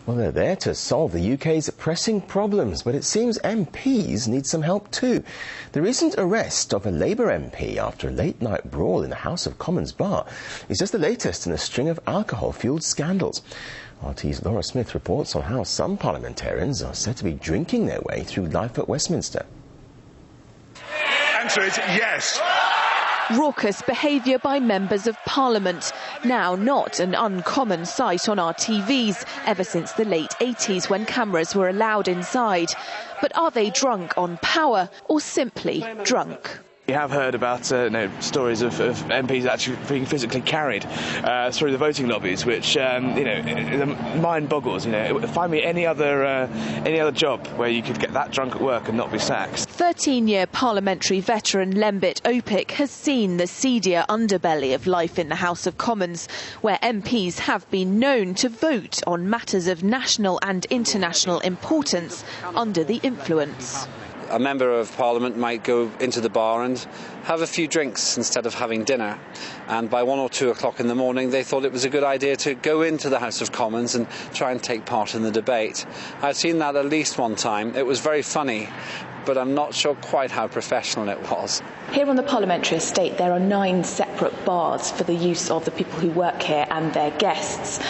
Well, they're there to solve the UK's pressing problems, but it seems MPs need some help too. The recent arrest of a Labour MP after a late-night brawl in the House of Commons bar is just the latest in a string of alcohol-fuelled scandals. RT's Laura Smith reports on how some parliamentarians are said to be drinking their way through life at Westminster. Answer is yes. Raucous behaviour by members of Parliament, now not an uncommon sight on our TVs ever since the late 80s when cameras were allowed inside. But are they drunk on power or simply drunk? We have heard about stories of MPs actually being physically carried through the voting lobbies, which mind boggles. Find me any other job where you could get that drunk at work and not be sacked. 13-year parliamentary veteran Lembit Opik has seen the seedier underbelly of life in the House of Commons, where MPs have been known to vote on matters of national and international importance under the influence. A member of Parliament might go into the bar and have a few drinks instead of having dinner. And by 1 or 2 o'clock in the morning, they thought it was a good idea to go into the House of Commons and try and take part in the debate. I've seen that at least one time. It was very funny, but I'm not sure quite how professional it was. Here on the parliamentary estate, there are 9 separate bars for the use of the people who work here and their guests.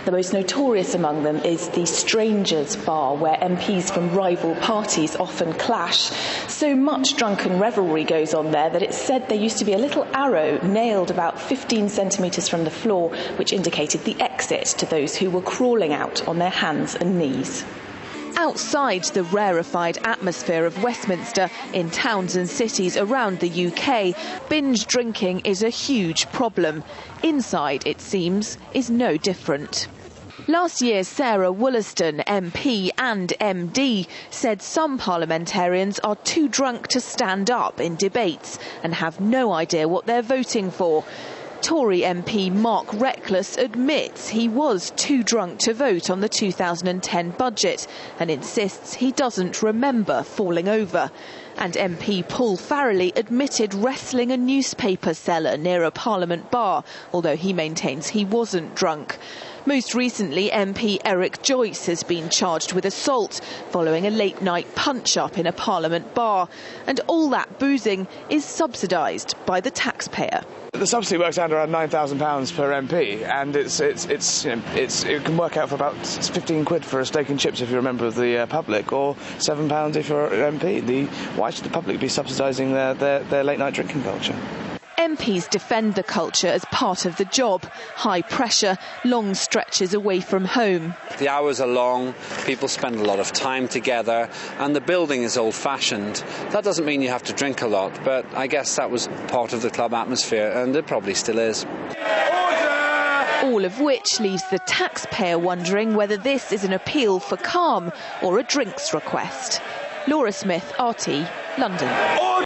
The most notorious among them is the Strangers Bar, where MPs from rival parties often clash. So much drunken revelry goes on there that it's said there used to be a little arrow nailed about 15 centimetres from the floor, which indicated the exit to those who were crawling out on their hands and knees. Outside the rarefied atmosphere of Westminster, in towns and cities around the UK, binge drinking is a huge problem. Inside, it seems, is no different. Last year, Sarah Wollaston, MP and MD, said some parliamentarians are too drunk to stand up in debates and have no idea what they're voting for. Tory MP Mark Reckless admits he was too drunk to vote on the 2010 budget and insists he doesn't remember falling over. And MP Paul Farrelly admitted wrestling a newspaper seller near a Parliament bar, although he maintains he wasn't drunk. Most recently, MP Eric Joyce has been charged with assault following a late-night punch-up in a Parliament bar. And all that boozing is subsidised by the taxpayer. The subsidy works out around £9,000 per MP, and it can work out for about 15 quid for a steak and chips if you're a member of the public, or £7 if you're an MP. Why should the public be subsidising their late-night drinking culture? MPs defend the culture as part of the job. High pressure, long stretches away from home. The hours are long, people spend a lot of time together, and the building is old-fashioned. That doesn't mean you have to drink a lot, but I guess that was part of the club atmosphere, and it probably still is. All of which leaves the taxpayer wondering whether this is an appeal for calm or a drinks request. Laura Smith, RT, London.